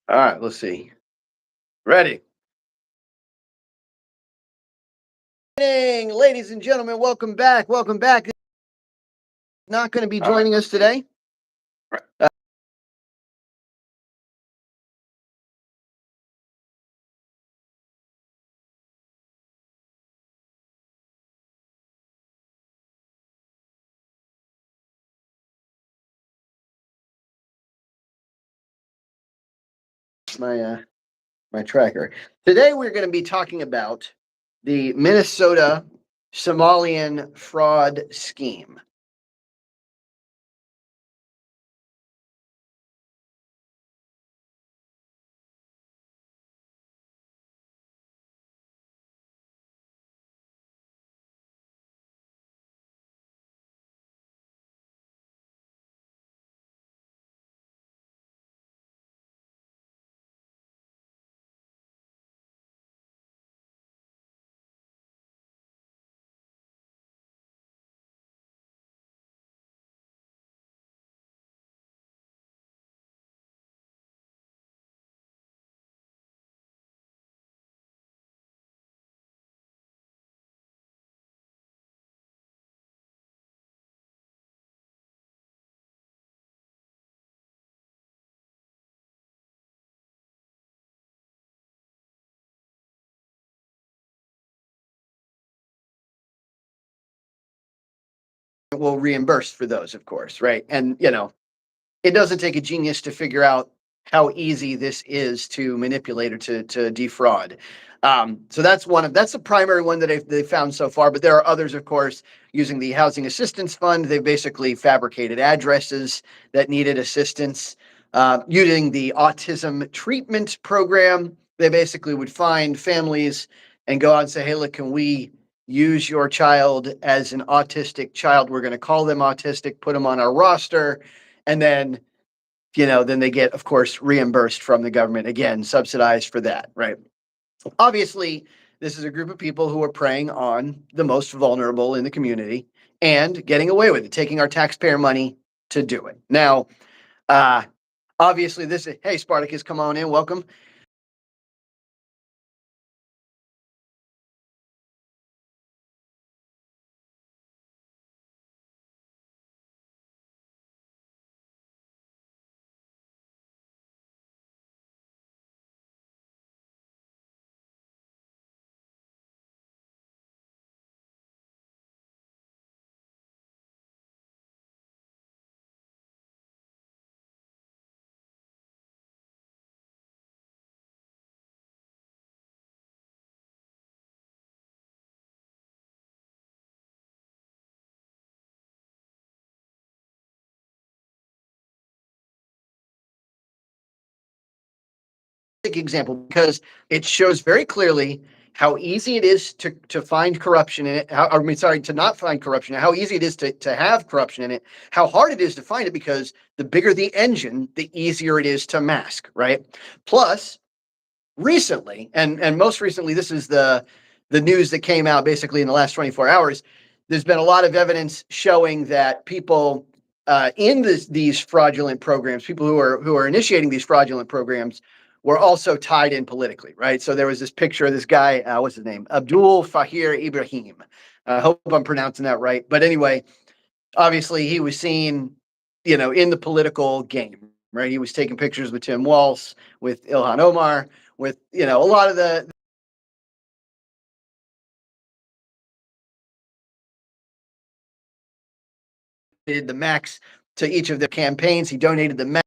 All right, let's see. Ready. Hey, ladies and gentlemen, welcome back. Welcome back. Not going to be joining us today. Uh, my my tracker. Today we're going to be talking about the Minnesota Somalian fraud scheme. Will reimburse for those, of course, right? And it doesn't take a genius to figure out how easy this is to manipulate or to defraud. So that's the primary one that they've found so far. But there are others, of course, using the Housing Assistance Fund. They basically fabricated addresses that needed assistance. Using the Autism Treatment Program, they basically would find families and go out and say, "Hey, look, can we use your child as an autistic child? We're going to call them autistic, put them on our roster." And then they get, of course, reimbursed from the government, again, subsidized for that, right? Obviously, this is a group of people who are preying on the most vulnerable in the community and getting away with it, taking our taxpayer money to do it. Now, uh, obviously, hey, Spartacus, come on in, welcome. Example because it shows very clearly how easy it is to find corruption in it. I mean, sorry, to not find corruption. How easy it is to have corruption in it. How hard it is to find it because the bigger the engine, the easier it is to mask. Right. Plus, recently, and most recently, this is the news that came out basically in the last 24 hours. There's been a lot of evidence showing that people in these fraudulent programs, people who are initiating these fraudulent programs, were also tied in politically, right? So there was this picture of this guy, what's his name? Abdul Fahir Ibrahim. I hope I'm pronouncing that right. But anyway, obviously he was seen, in the political game, right? He was taking pictures with Tim Walz, with Ilhan Omar, with, a lot of the did the max to each of their campaigns. He donated the max.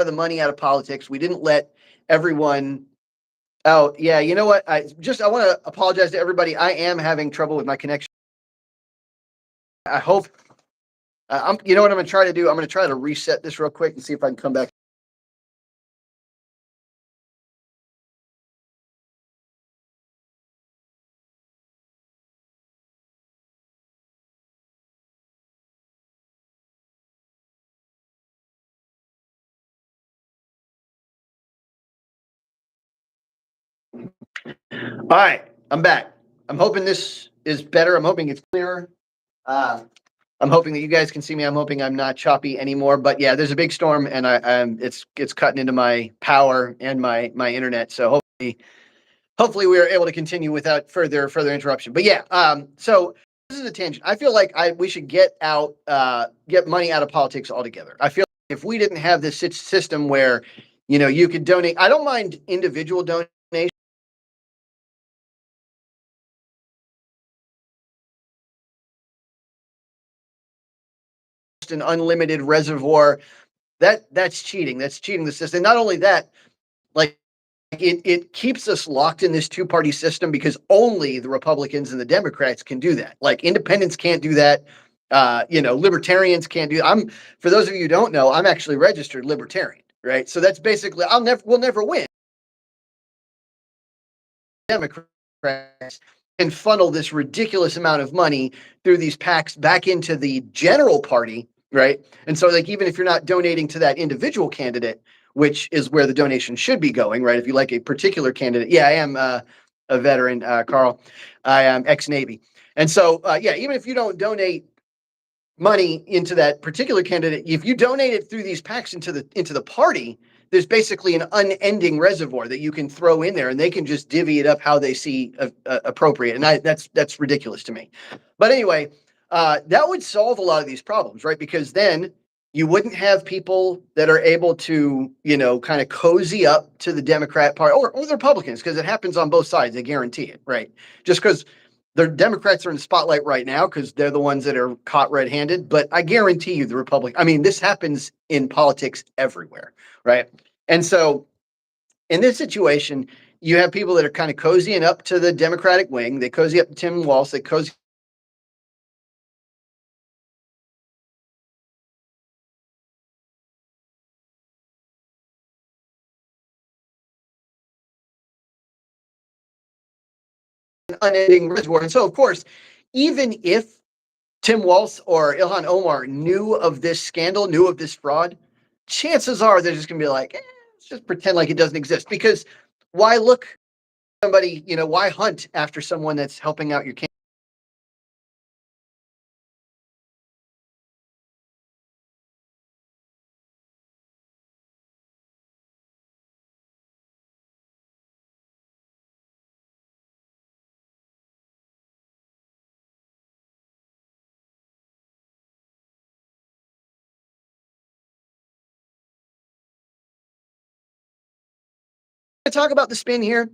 the money out of politics. We didn't let everyone out. Yeah, you know what? I want to apologize to everybody. I am having trouble with my connection. I hope you know what I'm going to try to do? I'm going to try to reset this real quick and see if I can come back. All right, I'm back. I'm hoping this is better. I'm hoping it's clearer. Uh, I'm hoping that you guys can see me. I'm hoping I'm not choppy anymore. But yeah, there's a big storm, and it's cutting into my power and my internet. So hopefully we are able to continue without further interruption. But yeah, so this is a tangent. I feel like we should get money out of politics altogether. I feel like if we didn't have this system where, you could donate. I don't mind individual donations. An unlimited reservoir, that's cheating. That's cheating the system. Not only that, like it keeps us locked in this two-party system because only the Republicans and the Democrats can do that. Like independents can't do that. Libertarians can't do. For those of you who don't know, I'm actually registered libertarian, right? So that's basically we'll never win. Democrats can funnel this ridiculous amount of money through these PACs back into the general party, right? And so, like, even if you're not donating to that individual candidate, which is where the donation should be going, right? If you like a particular candidate, yeah, I am a veteran, Carl. I am ex-Navy, and so yeah, even if you don't donate money into that particular candidate, if you donate it through these PACs into the party, there's basically an unending reservoir that you can throw in there, and they can just divvy it up how they see appropriate. And that's ridiculous to me. But anyway, that would solve a lot of these problems, right? Because then you wouldn't have people that are able to, kind of cozy up to the Democrat Party or the Republicans, because it happens on both sides. I guarantee it, right? Just because the Democrats are in the spotlight right now because they're the ones that are caught red-handed. But I guarantee you, this happens in politics everywhere, right? And so, in this situation, you have people that are kind of cozying up to the Democratic wing. They cozy up to Tim Walz. They cozy an unending reservoir. And so, of course, even if Tim Walz or Ilhan Omar knew of this scandal, knew of this fraud, chances are they're just going to be like, let's just pretend like it doesn't exist. Because why look somebody, why hunt after someone that's helping out your campaign? Talk about the spin here.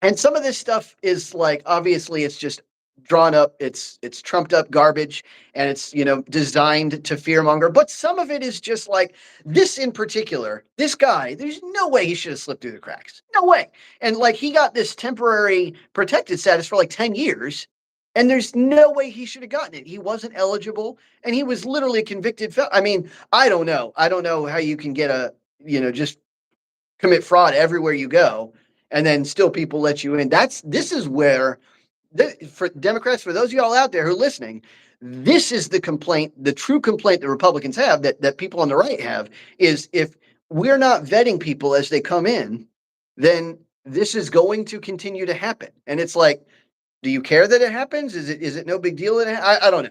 And some of this stuff is like, obviously it's just drawn up, it's trumped up garbage, and it's, designed to fearmonger. But some of it is just like this in particular, this guy, there's no way he should have slipped through the cracks. No way. And like he got this temporary protected status for like 10 years. And there's no way he should have gotten it. He wasn't eligible, and he was literally a convicted felon. I mean, I don't know. I don't know how you can get just commit fraud everywhere you go, and then still people let you in. This is where for Democrats, for those of y'all out there who are listening, this is the complaint, the true complaint that Republicans have, that people on the right have, is if we're not vetting people as they come in, then this is going to continue to happen. And it's like, do you care that it happens? Is it no big deal that I don't know.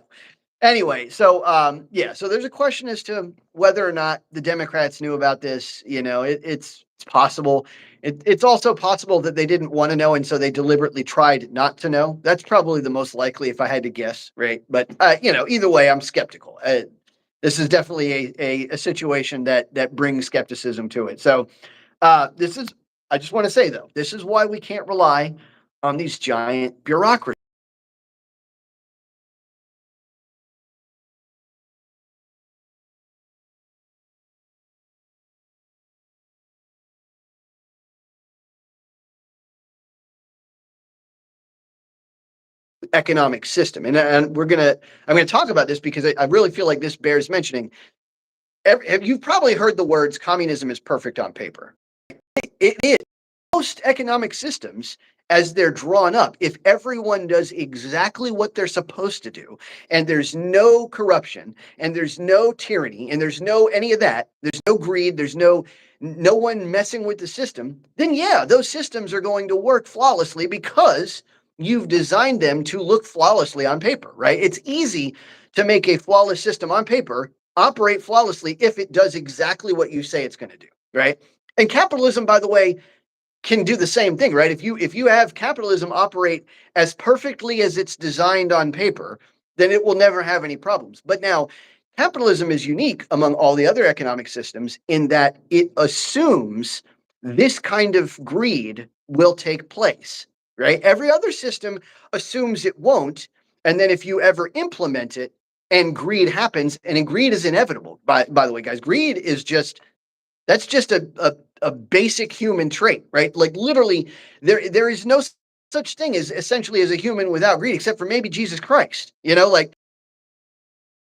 Anyway, so yeah, so there's a question as to whether or not the Democrats knew about this. It's possible. It's also possible that they didn't want to know, and so they deliberately tried not to know. That's probably the most likely, if I had to guess, right? But either way, I'm skeptical. This is definitely a situation that brings skepticism to it. So this is. I just want to say though, this is why we can't rely on these giant bureaucracies. economic system. And I'm gonna talk about this because I really feel like this bears mentioning. You've probably heard the words communism is perfect on paper. It is. Most economic systems, as they're drawn up, if everyone does exactly what they're supposed to do, and there's no corruption, and there's no tyranny, and there's no any of that, there's no greed, there's no one messing with the system, then yeah, those systems are going to work flawlessly because you've designed them to look flawlessly on paper, right? It's easy to make a flawless system on paper operate flawlessly if it does exactly what you say it's going to do, right? And capitalism, by the way, can do the same thing, right? If you have capitalism operate as perfectly as it's designed on paper, then it will never have any problems. But now, capitalism is unique among all the other economic systems in that it assumes this kind of greed will take place, right? Every other system assumes it won't, and then if you ever implement it and greed happens, and greed is inevitable. By the way, guys, greed is just that's just a basic human trait, right? Like literally, there is no such thing as essentially as a human without greed, except for maybe Jesus Christ. Like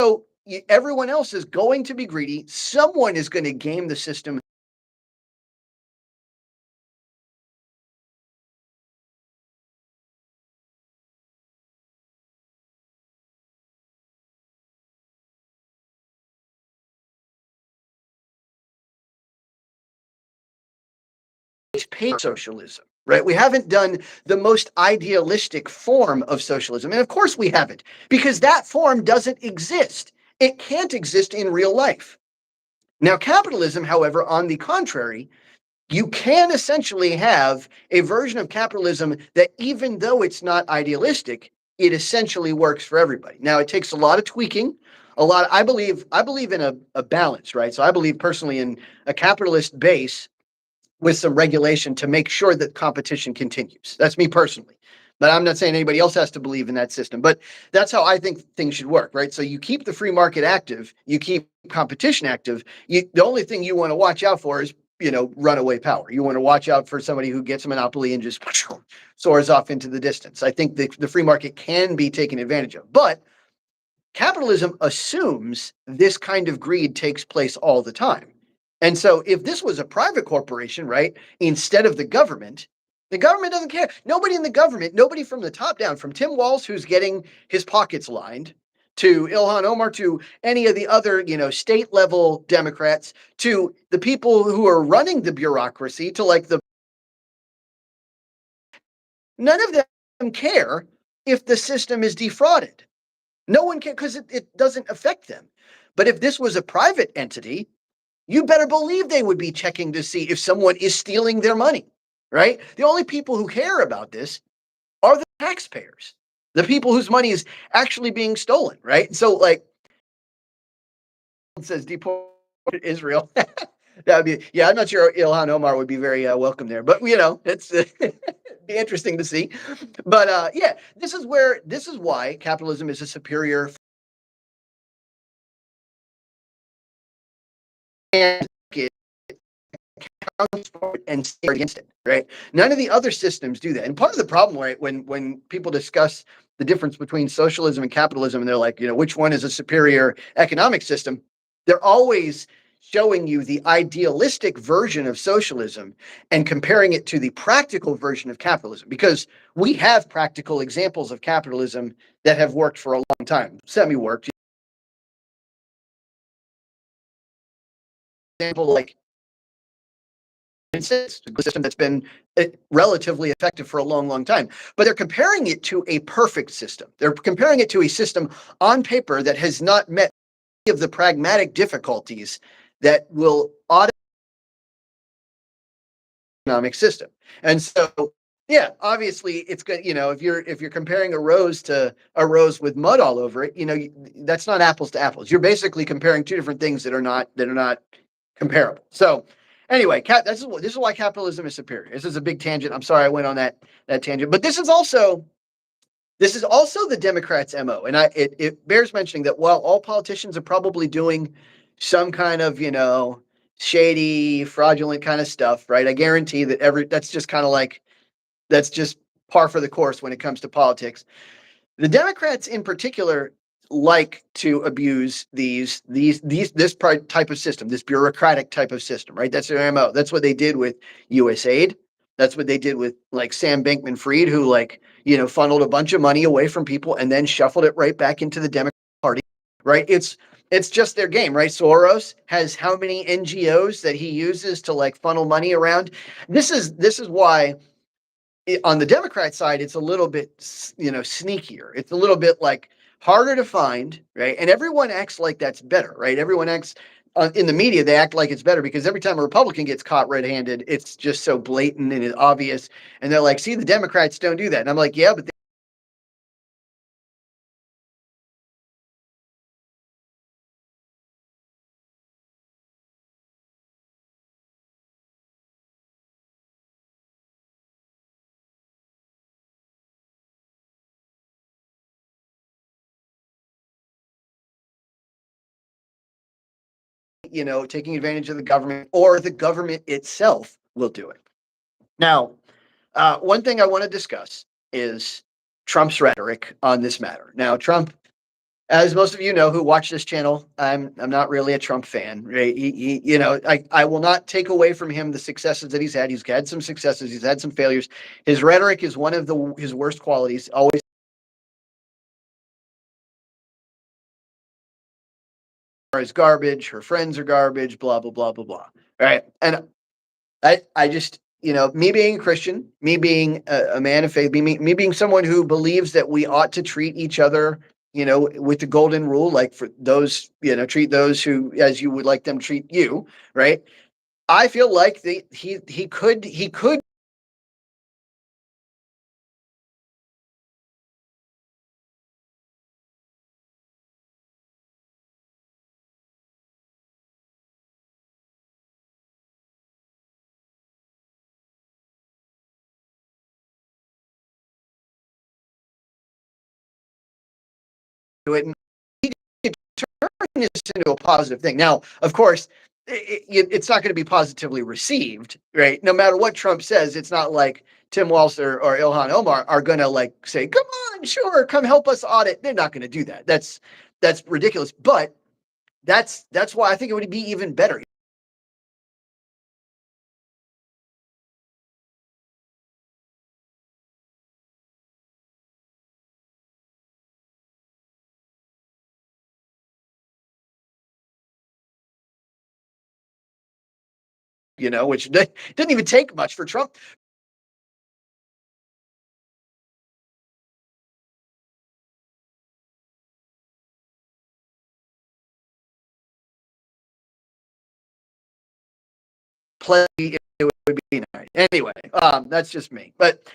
so everyone else is going to be greedy. Someone is going to game the system paid socialism, right? We haven't done the most idealistic form of socialism. And of course we haven't, because that form doesn't exist. It can't exist in real life. Now, capitalism, however, on the contrary, you can essentially have a version of capitalism that, even though it's not idealistic, it essentially works for everybody. Now, it takes a lot of tweaking. I believe in a balance, right? So I believe personally in a capitalist base with some regulation to make sure that competition continues. That's me personally. But I'm not saying anybody else has to believe in that system. But that's how I think things should work, right? So you keep the free market active, you keep competition active. The only thing you want to watch out for is, runaway power. You want to watch out for somebody who gets a monopoly and just soars off into the distance. I think the free market can be taken advantage of. But capitalism assumes this kind of greed takes place all the time. And so if this was a private corporation, right, instead of the government doesn't care. Nobody in the government, nobody from the top down, from Tim Walz, who's getting his pockets lined, to Ilhan Omar, to any of the other, state level Democrats, to the people who are running the bureaucracy, to like none of them care if the system is defrauded. No one can, because it doesn't affect them. But if this was a private entity, you better believe they would be checking to see if someone is stealing their money, right? The only people who care about this are the taxpayers, the people whose money is actually being stolen, right? So, like, it says deport Israel. That would be, yeah, I'm not sure Ilhan Omar would be very welcome there, but it's be interesting to see. But yeah, this is why capitalism is a superior and and stay against it, right? None of the other systems do that. And part of the problem, right, when people discuss the difference between socialism and capitalism, and they're like, which one is a superior economic system? They're always showing you the idealistic version of socialism and comparing it to the practical version of capitalism, because we have practical examples of capitalism that have worked for a long time, semi-worked. Example like a system that's been relatively effective for a long, long time. But they're comparing it to a perfect system. They're comparing it to a system on paper that has not met any of the pragmatic difficulties that will audit the economic system. And so, yeah, obviously it's good. If you're comparing a rose to a rose with mud all over it, that's not apples to apples. You're basically comparing two different things that are not comparable. So anyway, this is why capitalism is superior. This is a big tangent. I'm sorry I went on that tangent, but this is also the Democrats' MO, and it bears mentioning that while all politicians are probably doing some kind of shady, fraudulent kind of stuff, right? I guarantee that that's just kind of like that's just par for the course when it comes to politics. The Democrats in particular like to abuse this type of system, this bureaucratic type of system, right? That's their MO. That's what they did with USAID. That's what they did with like Sam Bankman-Fried, who like, funneled a bunch of money away from people and then shuffled it right back into the Democratic Party, right? It's just their game, right? Soros has how many NGOs that he uses to like funnel money around. This is why on the Democrat side, it's a little bit, sneakier. It's a little bit like harder to find, right? And everyone acts like that's better, right? Everyone acts in the media, they act like it's better because every time a Republican gets caught red-handed, it's just so blatant and it's obvious. And they're like, see, the Democrats don't do that. And I'm like, yeah, but taking advantage of the government or the government itself will do it. Now, one thing I want to discuss is Trump's rhetoric on this matter. Now, Trump, as most of you know who watch this channel, I'm not really a Trump fan, right? I will not take away from him the successes that he's had. He's had some successes, he's had some failures. His rhetoric is one of his worst qualities. Always is garbage. Her friends are garbage. Blah blah blah blah blah. Right? And I just, me being a Christian, me being a man of faith, me being someone who believes that we ought to treat each other, with the golden rule, like for those, treat those who as you would like them to treat you, right? I feel like he could do it and he could turn this into a positive thing. Now, of course, it's not going to be positively received, right? No matter what Trump says, it's not like Tim Walz or Ilhan Omar are going to like say, "Come on, sure, come help us audit." They're not going to do that. That's ridiculous. But that's why I think it would be even better. Which didn't even take much for Trump. Play it would be nice. Anyway, that's just me. But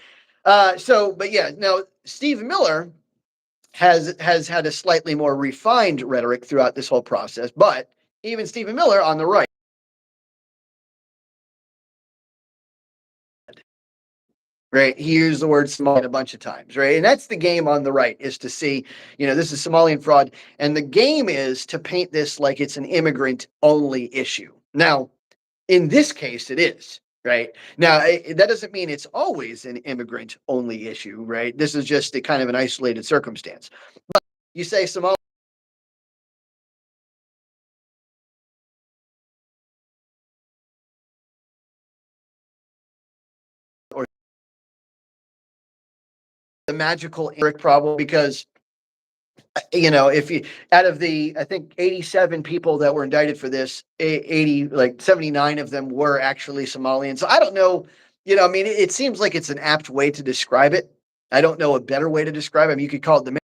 yeah, now Steve Miller has had a slightly more refined rhetoric throughout this whole process. But even Stephen Miller on the right, right? He used the word Somali a bunch of times, right? And that's the game on the right is to see, this is Somalian fraud. And the game is to paint this like it's an immigrant only issue. Now, in this case, it is. Right now, that doesn't mean it's always an immigrant only issue, right? This is just a kind of an isolated circumstance. But you say Somali or the magical problem because if you out of the I think 87 people that were indicted for this, 80 like 79 of them were actually Somalians. So I don't know, I mean, it seems like it's an apt way to describe it. I don't know a better way to describe it. I mean, you could call it the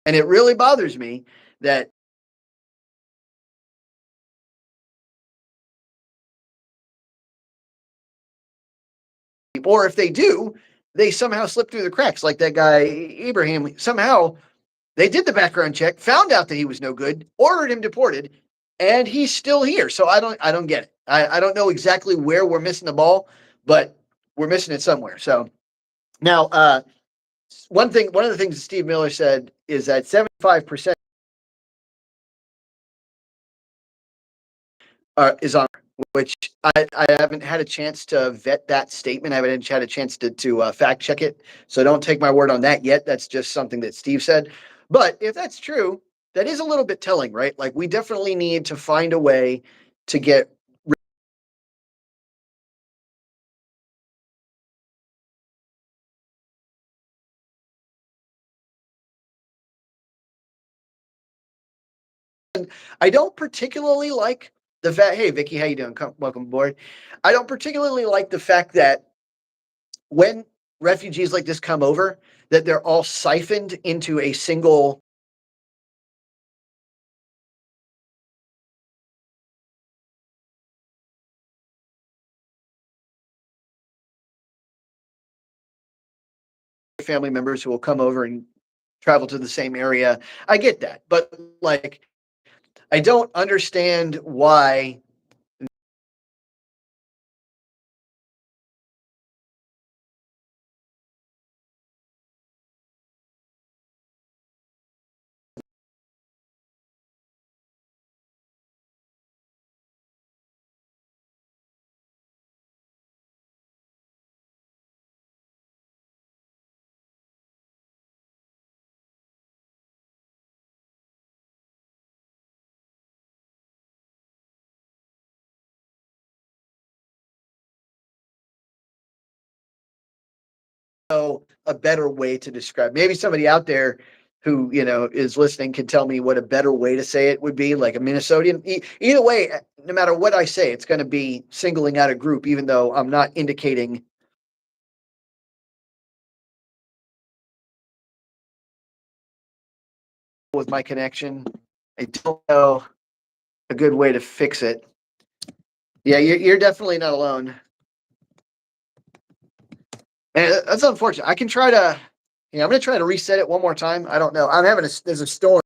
and it really bothers me that or if they do, they somehow slipped through the cracks. Like that guy Abraham, somehow they did the background check, found out that he was no good, ordered him deported, and he's still here. So I don't get it. I don't know exactly where we're missing the ball, but we're missing it somewhere. So now, one of the things that Steve Miller said is that 75% is on, which I haven't had a chance to vet that statement. I haven't had a chance to fact check it. So don't take my word on that yet. That's just something that Steve said. But if that's true, that is a little bit telling, right? Like we definitely need to find a way to get. I don't particularly like the fact. Hey, Vicky, how you doing? Welcome aboard. I don't particularly like the fact that when refugees like this come over, that they're all siphoned into a single. Family members who will come over and travel to the same area. I get that, but like, I don't understand why. A better way to describe. Maybe somebody out there who is listening can tell me what a better way to say it would be, like a Minnesotan. Either way, no matter what I say, it's going to be singling out a group, even though I'm not indicating with my connection. I don't know a good way to fix it. Yeah, you're definitely not alone. And that's unfortunate. I can try to. Yeah, I'm gonna try to reset it one more time. I don't know. I'm having there's a storm.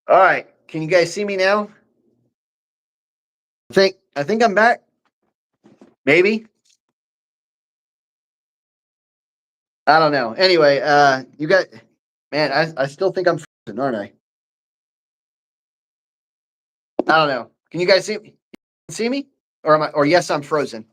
All right, can you guys see me now? I think I'm back. Maybe. I don't know. Anyway, you got man. I still think I'm frozen, aren't I? I don't know. Can you guys see me? Or am I? Or yes, I'm frozen.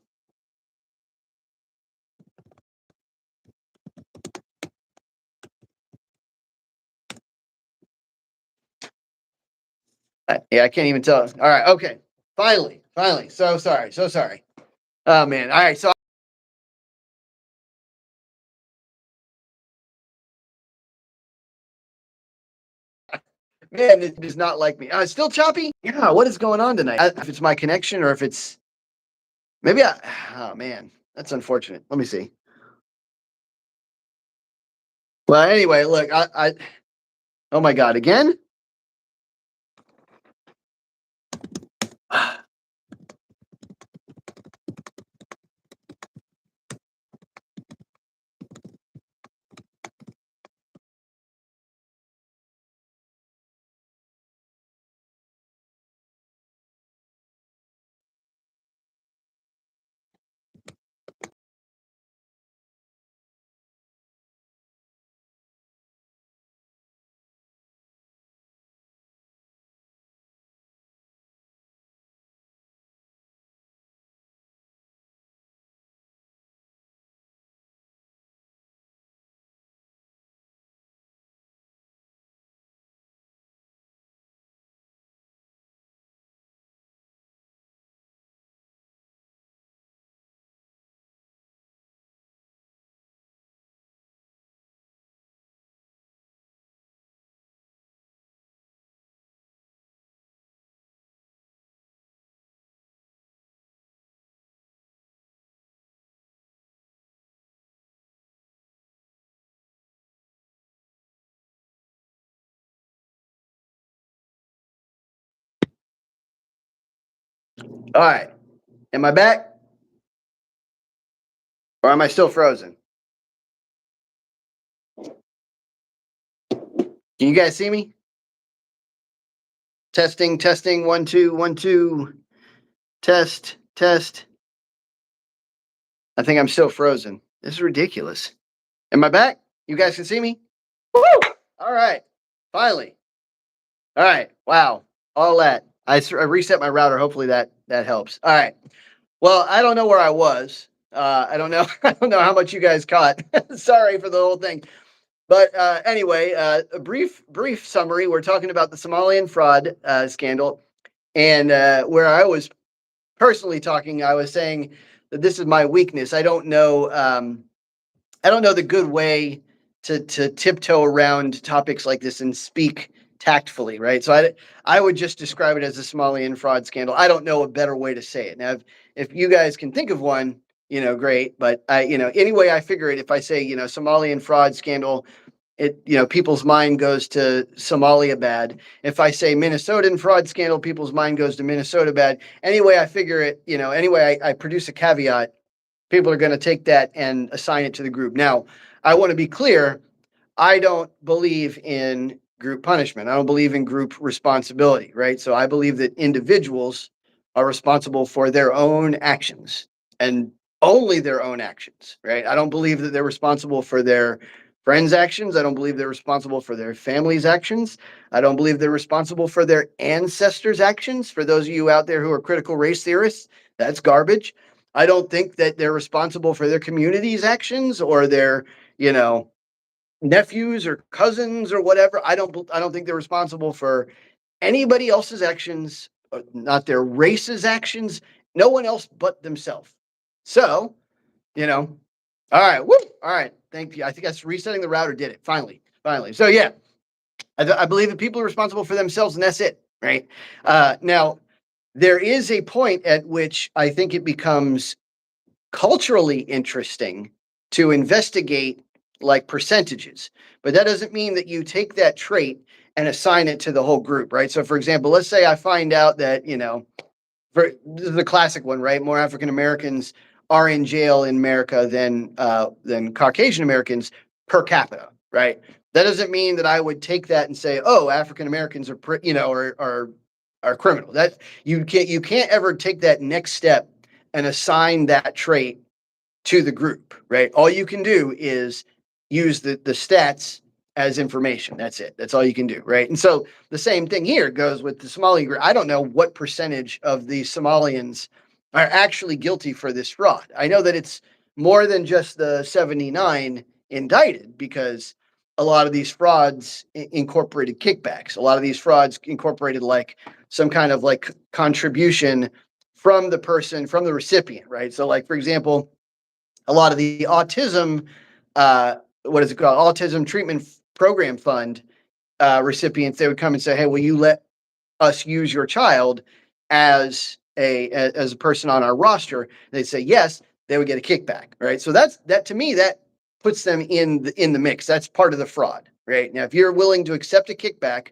Yeah, I can't even tell. All right. Okay. Finally. So sorry. So sorry. Oh man. All right. So man, it does not like me. It's still choppy. Yeah. What is going on tonight? If it's my connection or if it's maybe I. Oh man, that's unfortunate. Let me see. Well, anyway, look. Oh my God. Again. All right. Am I back or am I still frozen? Can you guys see me? Testing, testing, 1, 2, 1, 2. Test, test. I think I'm still frozen. This is ridiculous. Am I back? You guys can see me? Woo! All right. Finally. All right. Wow. All that. I reset my router. Hopefully that helps. All right. Well, I don't know where I was. I don't know. I don't know how much you guys caught. Sorry for the whole thing. But anyway, a brief summary. We're talking about the Somalian fraud scandal, and where I was personally talking, I was saying that this is my weakness. I don't know. I don't know the good way to tiptoe around topics like this and speak tactfully, right? So I would just describe it as a Somalian fraud scandal. I don't know a better way to say it. Now, if you guys can think of one, great. But anyway, I figure it. If I say, Somalian fraud scandal, people's mind goes to Somalia bad. If I say Minnesotan fraud scandal, people's mind goes to Minnesota bad. Anyway, I figure it. Anyway, I produce a caveat. People are going to take that and assign it to the group. Now, I want to be clear. I don't believe in group punishment. I don't believe in group responsibility, right? So I believe that individuals are responsible for their own actions and only their own actions, right? I don't believe that they're responsible for their friends' actions. I don't believe they're responsible for their family's actions. I don't believe they're responsible for their ancestors' actions. For those of you out there who are critical race theorists, that's garbage. I don't think that they're responsible for their community's actions or their, nephews or cousins or whatever. I don't think they're responsible for anybody else's actions, not their race's actions, no one else but themselves. So, all right, woo, all right, thank you. I think that's resetting the router did it finally. So yeah, I believe that people are responsible for themselves, and that's it, right? Now, there is a point at which I think it becomes culturally interesting to investigate like percentages, but that doesn't mean that you take that trait and assign it to the whole group, right? So, for example, let's say I find out that this is the classic one, right? More African Americans are in jail in America than Caucasian Americans per capita, right? That doesn't mean that I would take that and say, oh, African Americans are are criminal. That you can't ever take that next step and assign that trait to the group, right? All you can do is use the stats as information. That's it. That's all you can do, right? And so the same thing here goes with the Somali group. I don't know what percentage of the Somalians are actually guilty for this fraud. I know that it's more than just the 79 indicted because a lot of these frauds incorporated kickbacks. A lot of these frauds incorporated like some kind of like contribution from the person, from the recipient, right? So like, for example, a lot of the autism, what is it called? Autism Treatment Program Fund recipients, they would come and say, "Hey, will you let us use your child as a person on our roster?" They'd say yes. They would get a kickback, right? So that to me that puts them in the mix. That's part of the fraud, right? Now, if you're willing to accept a kickback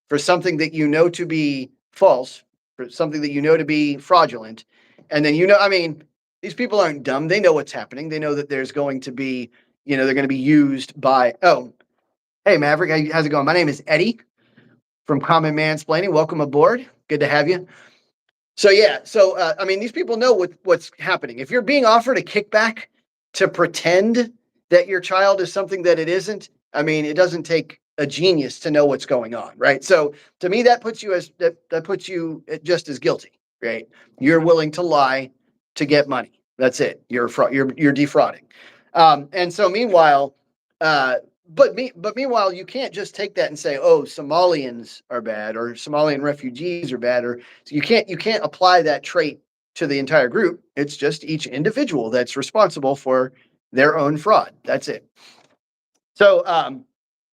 for something that you know to be false, for something that you know to be fraudulent, and then I mean, these people aren't dumb. They know what's happening. They know that there's going to be, they're going to be used by. Oh, hey Maverick, how's it going? My name is Eddie from Common Mansplaining. Welcome aboard. Good to have you. So yeah, I mean, these people know what's happening. If you're being offered a kickback to pretend that your child is something that it isn't, I mean, it doesn't take a genius to know what's going on, right? So to me, that puts you just as guilty, right? You're willing to lie to get money. That's it. You're defrauding. And so meanwhile, but meanwhile, you can't just take that and say, "Oh, Somalians are bad," or "Somalian refugees are bad," or so you can't apply that trait to the entire group. It's just each individual that's responsible for their own fraud. That's it. So,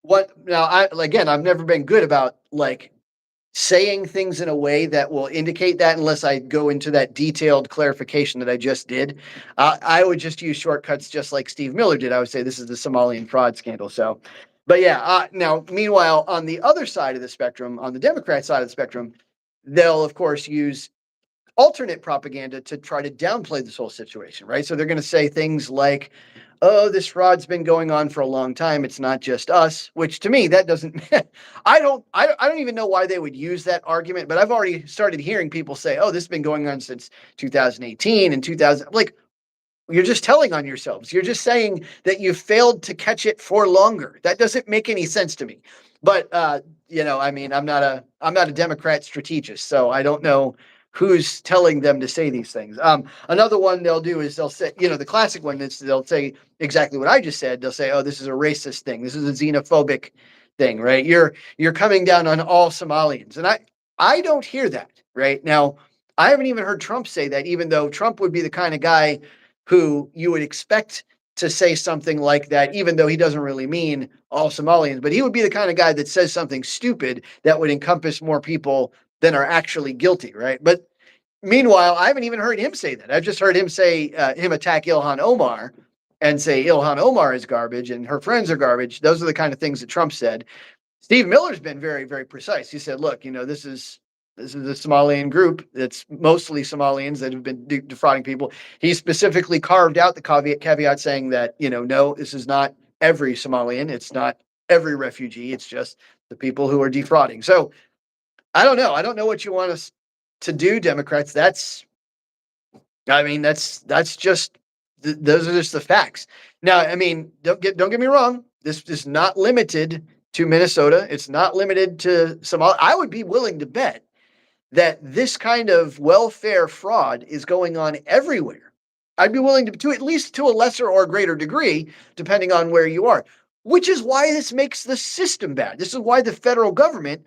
what now? I've never been good about like saying things in a way that will indicate that unless I go into that detailed clarification that I just did. I would just use shortcuts just like Steve Miller did. I would say this is the Somalian fraud scandal. So, but yeah, now, meanwhile, on the other side of the spectrum, on the Democrat side of the spectrum, they'll, of course, use alternate propaganda to try to downplay this whole situation, right? So they're going to say things like, oh, this fraud's been going on for a long time. It's not just us, which to me, that doesn't, I don't even know why they would use that argument, but I've already started hearing people say, oh, this has been going on since 2018 and 2000. Like, you're just telling on yourselves. You're just saying that you failed to catch it for longer. That doesn't make any sense to me. But I mean, I'm not a Democrat strategist, so I don't know who's telling them to say these things. Another one they'll do is they'll say, the classic one is they'll say exactly what I just said. They'll say, "Oh, this is a racist thing. This is a xenophobic thing, right? You're coming down on all Somalians," and I don't hear that right now. I haven't even heard Trump say that, even though Trump would be the kind of guy who you would expect to say something like that, even though he doesn't really mean all Somalians, but he would be the kind of guy that says something stupid that would encompass more people than are actually guilty, right? But meanwhile, I haven't even heard him say that. I've just heard him say, him attack Ilhan Omar and say Ilhan Omar is garbage and her friends are garbage. Those are the kind of things that Trump said. Steve Miller's been very, very precise. He said, look, this is a Somalian group that's mostly Somalians that have been defrauding people. He specifically carved out the caveat saying that, no, this is not every Somalian. It's not every refugee. It's just the people who are defrauding. So I don't know. I don't know what you want us to do, Democrats. That's just, those are just the facts. Now, I mean, don't get me wrong. This is not limited to Minnesota. It's not limited to Somalia. I would be willing to bet that this kind of welfare fraud is going on everywhere. I'd be willing to at least to a lesser or greater degree, depending on where you are, which is why this makes the system bad. This is why the federal government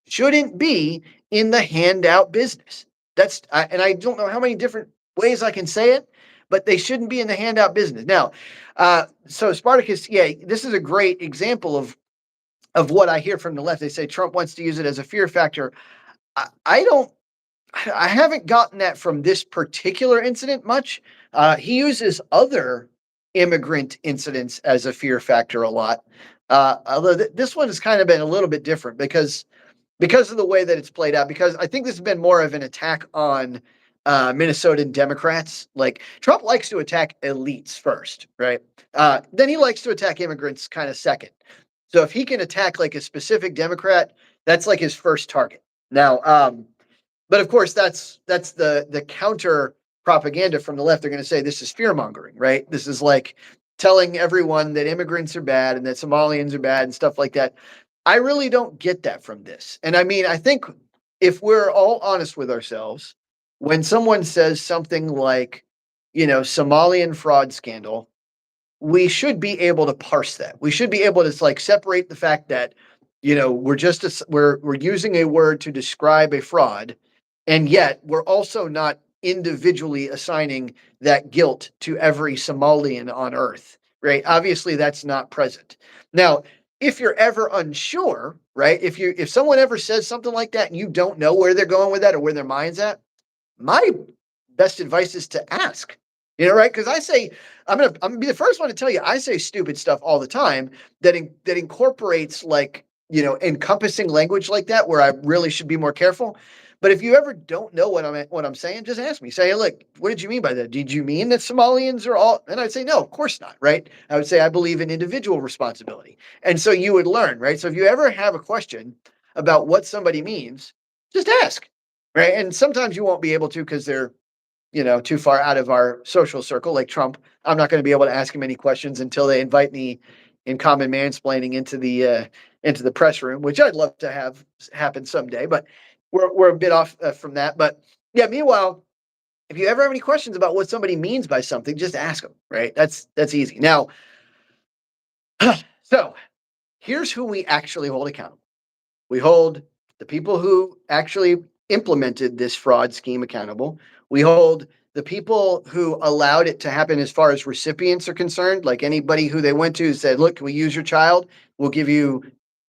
shouldn't be in the handout business. And I don't know how many different ways I can say it, but they shouldn't be in the handout business. Now, so Spartacus, yeah, this is a great example of what I hear from the left. They say Trump wants to use it as a fear factor. I haven't gotten that from this particular incident much. He uses other immigrant incidents as a fear factor a lot. Although this one has kind of been a little bit different because of the way that it's played out, because I think this has been more of an attack on Minnesotan Democrats. Like, Trump likes to attack elites first, right? Then he likes to attack immigrants kind of second. So if he can attack like a specific Democrat, that's like his first target. Now, but of course, that's the counter propaganda from the left. They're going to say this is fear mongering, right? This is like telling everyone that immigrants are bad and that Somalians are bad and stuff like that. I really don't get that from this. And I mean, I think if we're all honest with ourselves, when someone says something like, Somalian fraud scandal, we should be able to parse that. We should be able to like separate the fact that, we're using a word to describe a fraud, and yet we're also not individually assigning that guilt to every Somalian on earth, right? Obviously, that's not present. Now, if you're ever unsure, right? If someone ever says something like that and you don't know where they're going with that or where their mind's at, my best advice is to ask. Right? Because I'm gonna be the first one to tell you, I say stupid stuff all the time that incorporates like, encompassing language like that, where I really should be more careful. But if you ever don't know what I'm saying, just ask me. Say, hey, look, what did you mean by that? Did you mean that Somalians are all? And I'd say, no, of course not, right? I would say, I believe in individual responsibility. And so you would learn, right? So if you ever have a question about what somebody means, just ask, right? And sometimes you won't be able to because they're, too far out of our social circle, like Trump. I'm not going to be able to ask him any questions until they invite me in common mansplaining into the press room, which I'd love to have happen someday, but we're a bit off from that. But yeah, meanwhile, if you ever have any questions about what somebody means by something, just ask them, right? That's easy. Now, so here's who we actually hold accountable. We hold the people who actually implemented this fraud scheme accountable. We hold the people who allowed it to happen as far as recipients are concerned, like anybody who they went to said, look, can we use your child? We'll give you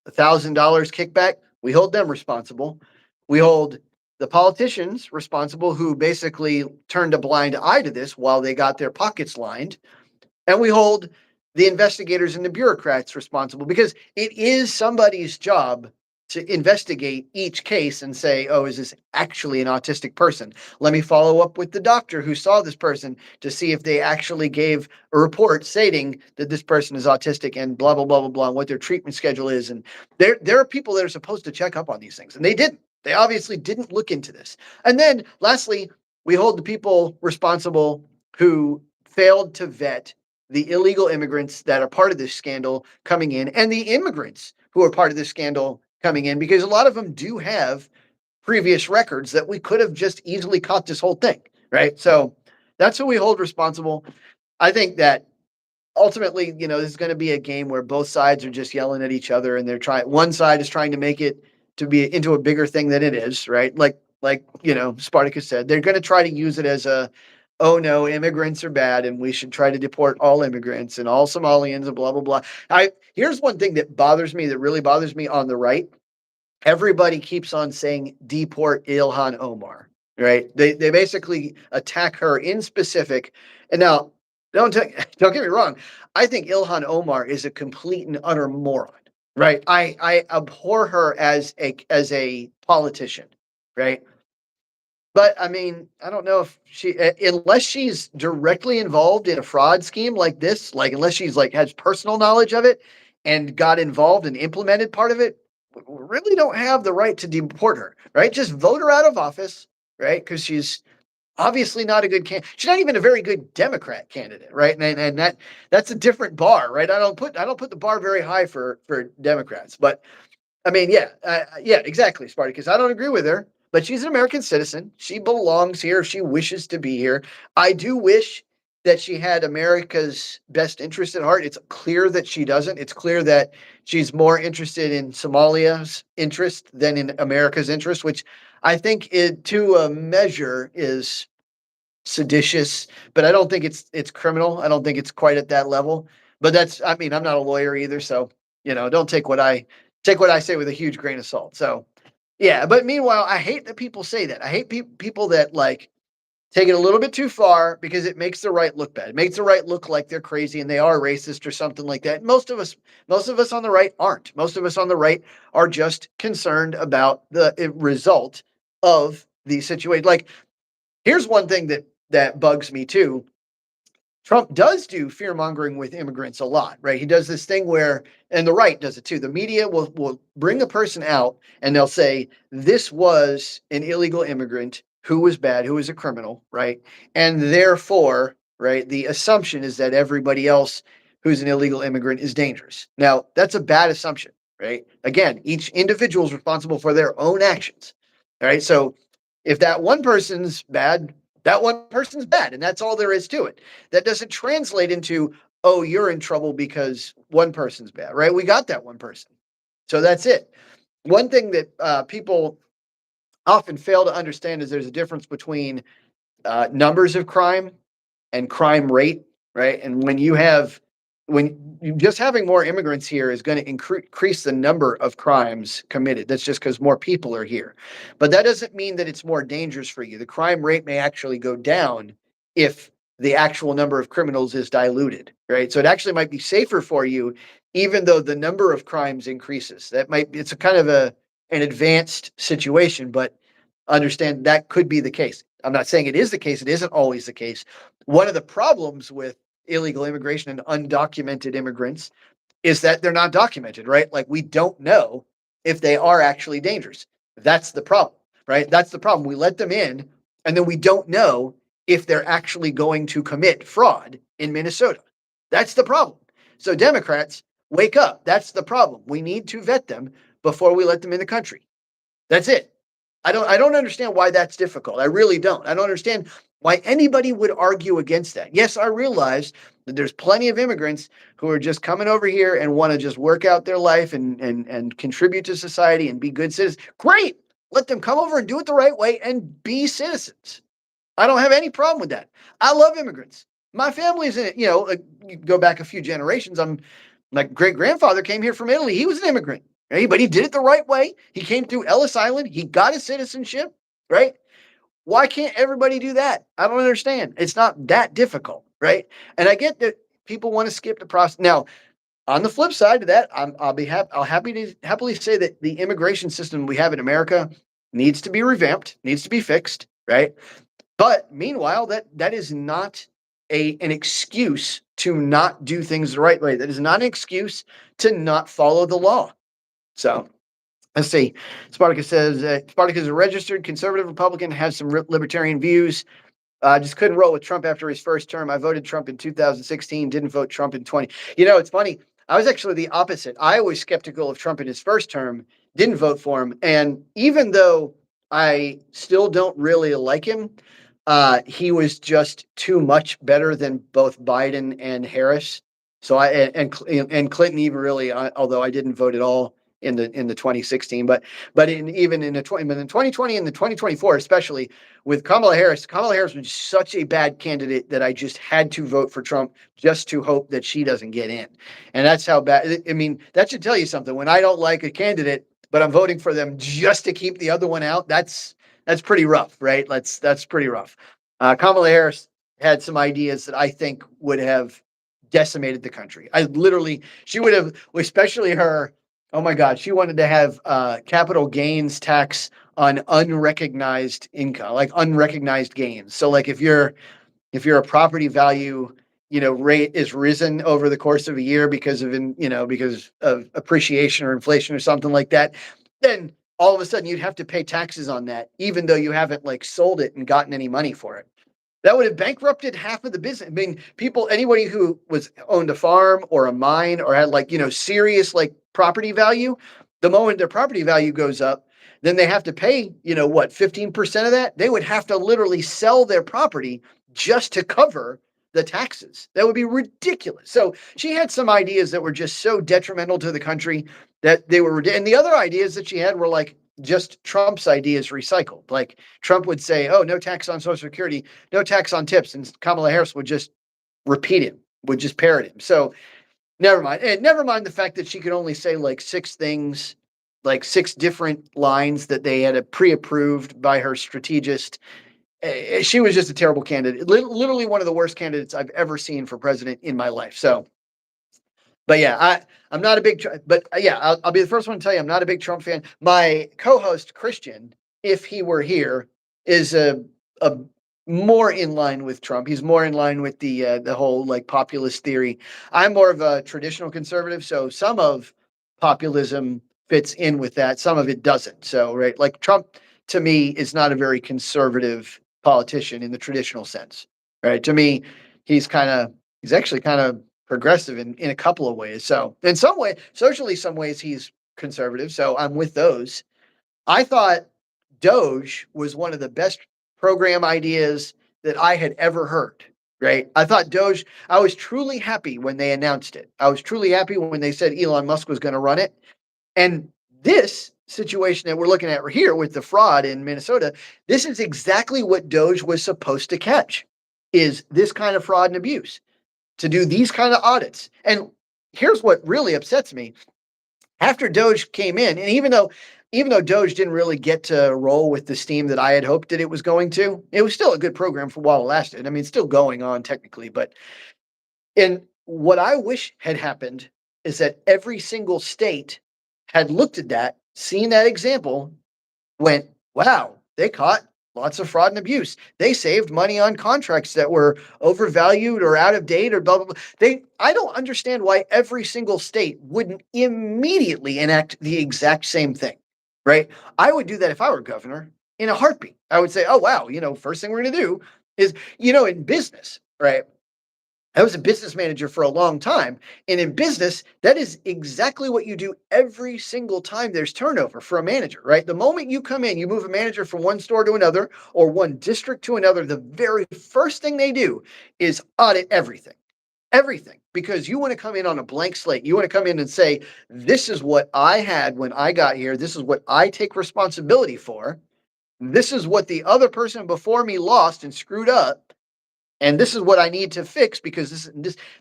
$1,000 kickback. We hold them responsible. We hold the politicians responsible who basically turned a blind eye to this while they got their pockets lined. And we hold the investigators and the bureaucrats responsible, because it is somebody's job to investigate each case and say, oh, is this actually an autistic person? Let me follow up with the doctor who saw this person to see if they actually gave a report stating that this person is autistic and blah, blah, blah, blah, blah, and what their treatment schedule is. And there are people that are supposed to check up on these things, and they didn't. They obviously didn't look into this. And then lastly, we hold the people responsible who failed to vet the illegal immigrants that are part of this scandal coming in and the immigrants who are part of this scandal coming in, because a lot of them do have previous records that we could have just easily caught this whole thing, right? So that's who we hold responsible. I think that ultimately, this is going to be a game where both sides are just yelling at each other, and one side is trying to make it to be into a bigger thing than it is, right? Like Spartacus said, they're going to try to use it as oh no, immigrants are bad and we should try to deport all immigrants and all Somalians and blah, blah, blah. Here's one thing that really bothers me on the right. Everybody keeps on saying deport Ilhan Omar, right? They basically attack her in specific. And now, don't get me wrong. I think Ilhan Omar is a complete and utter moron, right? I abhor her as a politician, right? But I mean, I don't know if unless she's directly involved in a fraud scheme like this, like unless she's has personal knowledge of it and got involved and implemented part of it, we really don't have the right to deport her, right? Just vote her out of office, right? Because she's obviously not a good candidate. She's not even a very good Democrat candidate, right? And that's a different bar, right? I don't put the bar very high for Democrats, but I mean, yeah, exactly, Spartacus. I don't agree with her, but she's an American citizen. She belongs here. She wishes to be here. I do wish that she had America's best interest at heart. It's clear that she doesn't. It's clear that she's more interested in Somalia's interest than in America's interest, which I think to a measure is seditious, but I don't think it's criminal. I don't think it's quite at that level. But I mean, I'm not a lawyer either, so don't take what I say with a huge grain of salt. So, yeah. But meanwhile, I hate that people say that. I hate people that take it a little bit too far because it makes the right look bad. It makes the right look like they're crazy and they are racist or something like that. Most of us on the right aren't. Most of us on the right are just concerned about the result of the situation. Like, here's one thing that bugs me too. Trump does do fear mongering with immigrants a lot, right? He does this thing where, and the right does it too. The media will bring a person out and they'll say, this was an illegal immigrant who was bad, who was a criminal, right? And therefore, right, the assumption is that everybody else who's an illegal immigrant is dangerous. Now, that's a bad assumption, right? Again, each individual is responsible for their own actions, all right? So if that one person's bad, that one person's bad, and that's all there is to it. That doesn't translate into, oh, you're in trouble because one person's bad, right? We got that one person. So that's it. One thing that people often fail to understand is there's a difference between numbers of crime and crime rate, right? And just having more immigrants here is going to increase the number of crimes committed. That's just because more people are here. But that doesn't mean that it's more dangerous for you. The crime rate may actually go down if the actual number of criminals is diluted, right? So it actually might be safer for you, even though the number of crimes increases. It's a kind of an advanced situation, but understand that could be the case. I'm not saying it is the case. It isn't always the case. One of the problems with illegal immigration and undocumented immigrants is that they're not documented, right? Like, we don't know if they are actually dangerous. That's the problem, right? That's the problem. We let them in and then we don't know if they're actually going to commit fraud in Minnesota. That's the problem. So Democrats, wake up. That's the problem. We need to vet them before we let them in the country. That's it. I don't understand why that's difficult. I really don't. I don't understand why anybody would argue against that. Yes, I realize that there's plenty of immigrants who are just coming over here and want to just work out their life and contribute to society and be good citizens. Great. Let them come over and do it the right way and be citizens. I don't have any problem with that. I love immigrants. My family's in it. You go back a few generations. My great grandfather came here from Italy. He was an immigrant. Right? But he did it the right way. He came through Ellis Island. He got his citizenship, right? Why can't everybody do that? I don't understand. It's not that difficult, right? And I get that people want to skip the process. Now, On the flip side of that, I'll happily say that the immigration system we have in America needs to be revamped, needs to be fixed, right? But meanwhile, that is not an excuse to not do things the right way. That is not an excuse to not follow the law. So let's see. Spartacus says Spartacus is a registered conservative Republican, has some libertarian views. Just couldn't roll with Trump after his first term. I voted Trump in 2016, didn't vote Trump in 20. It's funny. I was actually the opposite. I was skeptical of Trump in his first term, didn't vote for him. And even though I still don't really like him, he was just too much better than both Biden and Harris. So and Clinton even really, although I didn't vote at all in the 2016, but even in the 2020 and the 2024, especially with Kamala Harris was such a bad candidate that I just had to vote for Trump just to hope that she doesn't get in. And that's how bad. I mean, that should tell you something. When I don't like a candidate, but I'm voting for them just to keep the other one out, that's pretty rough, right? That's pretty rough. Kamala Harris had some ideas that I think would have decimated the country. She would have, especially her. Oh my God, she wanted to have capital gains tax on unrecognized income, like unrecognized gains. So like if you're a property value, rate is risen over the course of a year because of appreciation or inflation or something like that, then all of a sudden you'd have to pay taxes on that, even though you haven't like sold it and gotten any money for it. That would have bankrupted half of the business. I mean, anybody who owned a farm or a mine or had serious property value, the moment their property value goes up, then they have to pay, 15% of that. They would have to literally sell their property just to cover the taxes. That would be ridiculous. So she had some ideas that were just so detrimental to the country that they were, and the other ideas that she had were just Trump's ideas recycled. Like Trump would say, oh, no tax on Social Security, no tax on tips. And Kamala Harris would just repeat him, would just parrot him. So never mind. And never mind the fact that she could only say six things, six different lines that they had pre-approved by her strategist. She was just a terrible candidate. Literally one of the worst candidates I've ever seen for president in my life. So, but yeah, I'm not a big, but yeah, I'll be the first one to tell you I'm not a big Trump fan. My co-host Christian, if he were here, is a more in line with Trump. He's more in line with the whole populist theory. I'm more of a traditional conservative, so some of populism fits in with that, some of it doesn't. So right, Trump to me is not a very conservative politician in the traditional sense. Right, to me, he's actually kind of progressive in a couple of ways. So in some way, socially, some ways he's conservative. So I'm with those. I thought Doge was one of the best program ideas that I had ever heard. Right. I thought Doge, I was truly happy when they announced it. I was truly happy when they said Elon Musk was going to run it. And this situation that we're looking at here with the fraud in Minnesota, this is exactly what Doge was supposed to catch, is this kind of fraud and abuse, to do these kind of audits. And here's what really upsets me. After Doge came in, and even though Doge didn't really get to roll with the steam that I had hoped that it was going to, it was still a good program for a while it lasted. I mean, it's still going on technically, but what I wish had happened is that every single state had looked at that, seen that example, went, wow, they caught lots of fraud and abuse. They saved money on contracts that were overvalued or out of date or blah, blah, blah. I don't understand why every single state wouldn't immediately enact the exact same thing, right? I would do that if I were governor in a heartbeat. I would say, oh, wow, first thing we're going to do is, in business, right? I was a business manager for a long time. And in business, that is exactly what you do every single time there's turnover for a manager, right? The moment you come in, you move a manager from one store to another or one district to another, the very first thing they do is audit everything. Everything, because you want to come in on a blank slate. You want to come in and say, this is what I had when I got here. This is what I take responsibility for. This is what the other person before me lost and screwed up. And this is what I need to fix, because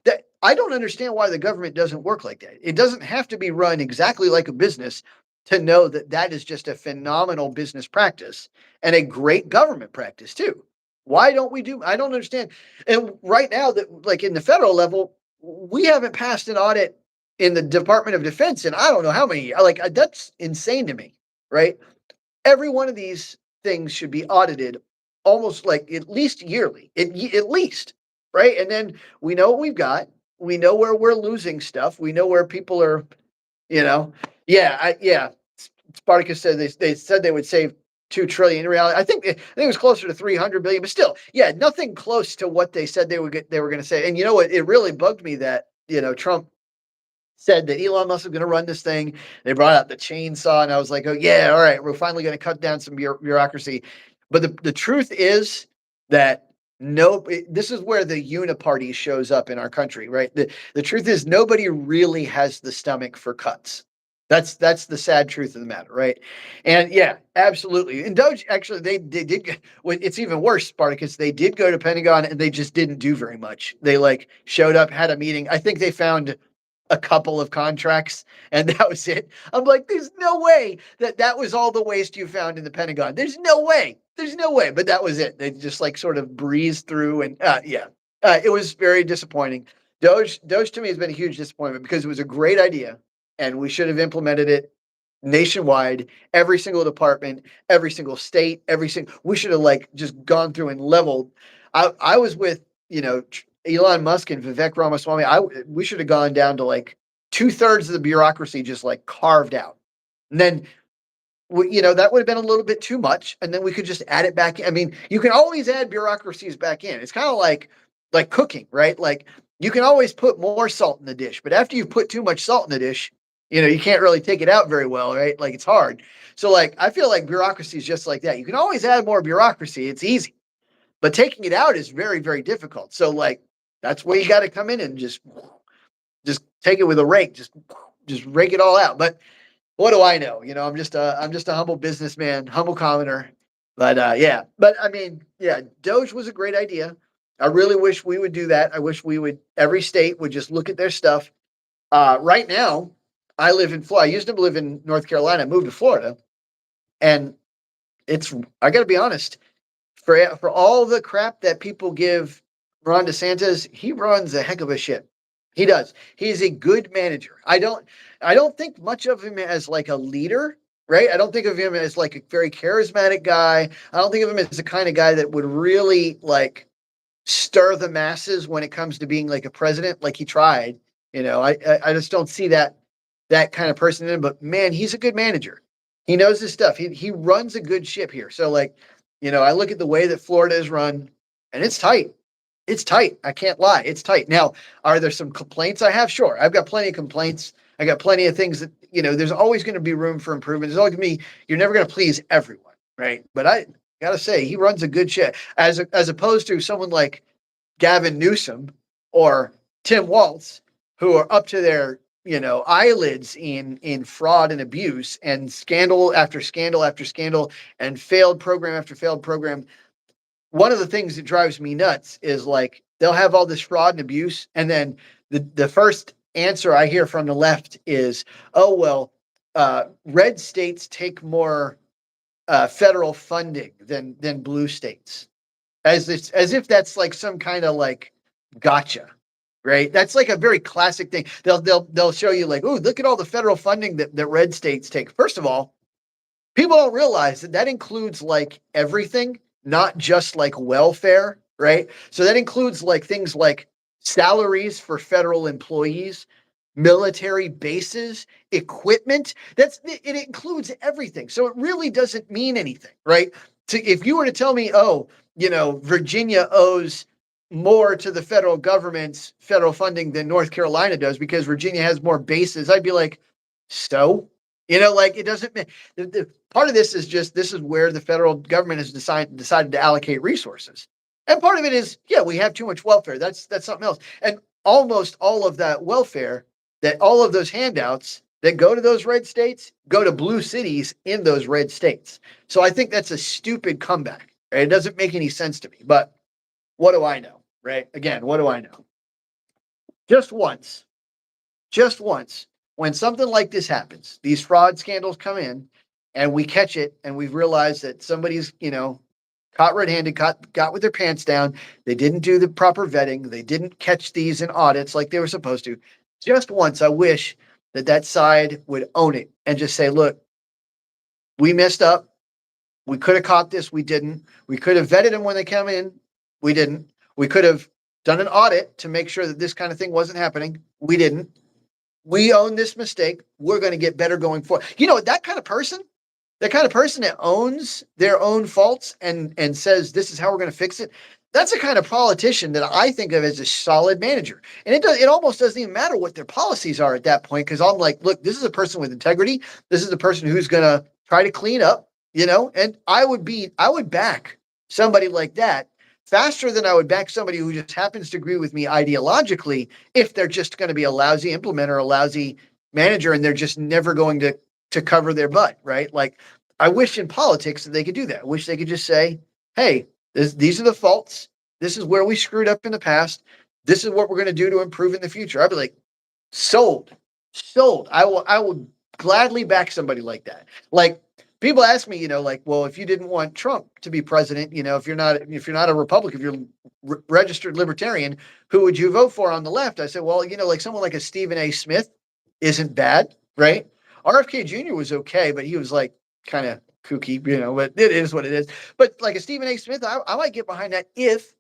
that I don't understand why the government doesn't work like that. It doesn't have to be run exactly like a business to know that that is just a phenomenal business practice and a great government practice too. Why don't we do? I don't understand. And right now, that in the federal level, we haven't passed an audit in the Department of Defense, and I don't know how many. Like that's insane to me, right? Every one of these things should be audited almost like at least yearly, at least, right? And then we know what we've got. We know where we're losing stuff. We know where people are, you know. Yeah. Spartacus said they said they would save 2 trillion. In reality, I think it was closer to 300 billion, but still, yeah, nothing close to what they said they were going to say. And you know what? It really bugged me that Trump said that Elon Musk was going to run this thing. They brought out the chainsaw, and I was like, oh yeah, all right, we're finally going to cut down some bureaucracy. But the truth is that this is where the uniparty shows up in our country, right? The truth is nobody really has the stomach for cuts. That's the sad truth of the matter, right? And yeah, absolutely. And Doge actually they did. It's even worse, Spartacus. They did go to Pentagon and they just didn't do very much. They like showed up, had a meeting. I think they found a couple of contracts and that was it. I'm like, there's no way that was all the waste you found in the Pentagon. There's no way. There's no way. But that was it. They just like sort of breezed through and it was very disappointing. Doge to me has been a huge disappointment because it was a great idea and we should have implemented it nationwide, every single department, every single state, we should have like just gone through and leveled. I was with, Elon Musk and Vivek Ramaswamy. We should have gone down to like 2/3 of the bureaucracy just like carved out. And then that would have been a little bit too much. And then we could just add it back. I mean, you can always add bureaucracies back in. It's kind of like cooking, right? Like you can always put more salt in the dish, but after you've put too much salt in the dish, you can't really take it out very well, right? Like it's hard. So like I feel like bureaucracy is just like that. You can always add more bureaucracy. It's easy. But taking it out is very, very difficult. So like that's where you got to come in and just take it with a rake, just rake it all out. But what do I know? I'm just a humble businessman, humble commoner. But yeah, but I mean, yeah, Doge was a great idea. I really wish we would do that. I wish every state would just look at their stuff. Right now, I live in Florida. I used to live in North Carolina. I moved to Florida, and I got to be honest, for all the crap that people give Ron DeSantis, he runs a heck of a ship. He does. He's a good manager. I don't think much of him as like a leader, right? I don't think of him as like a very charismatic guy. I don't think of him as the kind of guy that would really like stir the masses when it comes to being like a president, like he tried. I just don't see that kind of person in him. But man, he's a good manager. He knows his stuff. He runs a good ship here. So like, I look at the way that Florida is run, and it's tight. It's tight. I can't lie. It's tight. Now, are there some complaints I have? Sure. I've got plenty of complaints. I got plenty of things that, there's always going to be room for improvement. There's always going to be, you're never going to please everyone, right? But I got to say, he runs a good ship as opposed to someone like Gavin Newsom or Tim Walz, who are up to their, eyelids in fraud and abuse and scandal after scandal after scandal and failed program after failed program. One of the things that drives me nuts is like they'll have all this fraud and abuse, and then the first answer I hear from the left is, "Oh well, red states take more federal funding than blue states," as if that's like some kind of like gotcha, right? That's like a very classic thing. They'll show you like, "Oh, look at all the federal funding that red states take." First of all, people don't realize that includes like everything. Not just like welfare, right? So that includes like things like salaries for federal employees, military bases, equipment. It includes everything. So it really doesn't mean anything, right? If you were to tell me, Virginia owes more to the federal government's federal funding than North Carolina does because Virginia has more bases, I'd be like, so? Like it doesn't. The part of this is where the federal government has decided to allocate resources, and part of it is we have too much welfare. That's something else, and almost all of that welfare, all of those handouts that go to those red states go to blue cities in those red states. So I think that's a stupid comeback. Right? It doesn't make any sense to me. But what do I know? Right? Again, what do I know? Just once. When something like this happens, these fraud scandals come in and we catch it and we've realized that somebody's, caught red-handed, got with their pants down. They didn't do the proper vetting. They didn't catch these in audits like they were supposed to. just once, I wish that that side would own it and just say, look, we messed up. We could have caught this. We didn't. We could have vetted them when they come in. We didn't. We could have done an audit to make sure that this kind of thing wasn't happening. We didn't. We own this mistake. We're going to get better going forward. You know, that kind of person that owns their own faults and says, this is how we're going to fix it. That's the kind of politician that I think of as a solid manager. And it almost doesn't even matter what their policies are at that point. Cause I'm like, look, this is a person with integrity. This is a person who's going to try to clean up, and I would back somebody like that faster than I would back somebody who just happens to agree with me ideologically if they're just going to be a lousy implementer, a lousy manager, and they're just never going to cover their butt, right? Like, I wish in politics that they could do that. I wish they could just say, hey, these are the faults. This is where we screwed up in the past. This is what we're going to do to improve in the future. I'd be like, sold. I will gladly back somebody like that. Like, people ask me, like, well, if you didn't want Trump to be president, if you're not a Republican, if you're registered libertarian, who would you vote for on the left? I said, well, like someone like a Stephen A. Smith isn't bad, right? RFK Jr. was okay, but he was like kind of kooky, but it is what it is. But like a Stephen A. Smith, I might get behind that if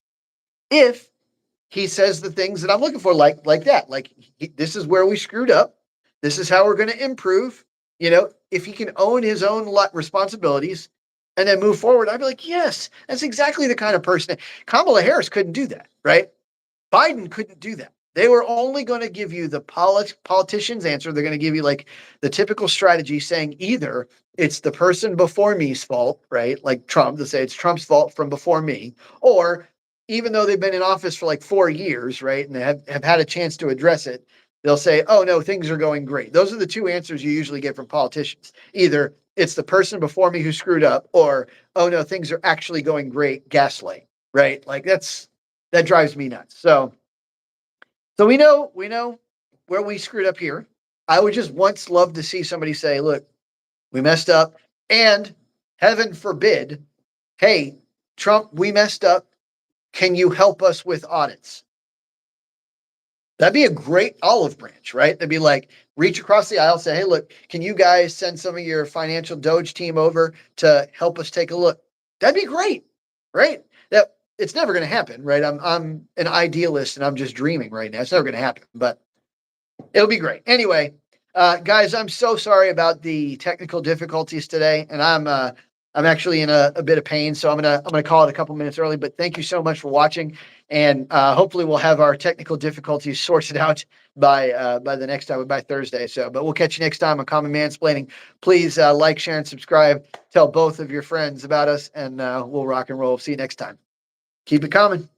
he says the things that I'm looking for, like that. Like, this is where we screwed up. This is how we're going to improve. If he can own his own responsibilities and then move forward, I'd be like, yes, that's exactly the kind of person. Kamala Harris couldn't do that, right? Biden couldn't do that. They were only going to give you the politician's answer. They're going to give you like the typical strategy saying either it's the person before me's fault, right? Like Trump, to say it's Trump's fault from before me, or even though they've been in office for like 4 years, right? And they have had a chance to address it, they'll say, oh no, things are going great. Those are the two answers you usually get from politicians. Either it's the person before me who screwed up, or, oh no, things are actually going great, gaslight, right? Like that drives me nuts. So we know where we screwed up here. I would just once love to see somebody say, look, we messed up, and heaven forbid, hey, Trump, we messed up. Can you help us with audits? That'd be a great olive branch, right? They'd be like, reach across the aisle, say, hey, look, can you guys send some of your financial Doge team over to help us take a look? That'd be great, right? That it's never going to happen, right? I'm an idealist and I'm just dreaming right now. It's never going to happen, but it'll be great. Anyway, guys, I'm so sorry about the technical difficulties today, and I'm actually in a bit of pain, so I'm gonna call it a couple minutes early. But thank you so much for watching, and hopefully we'll have our technical difficulties sorted out by the next time, by Thursday. So, but we'll catch you next time on Common Mansplaining. Please like, share, and subscribe. Tell both of your friends about us, and we'll rock and roll. See you next time. Keep it common.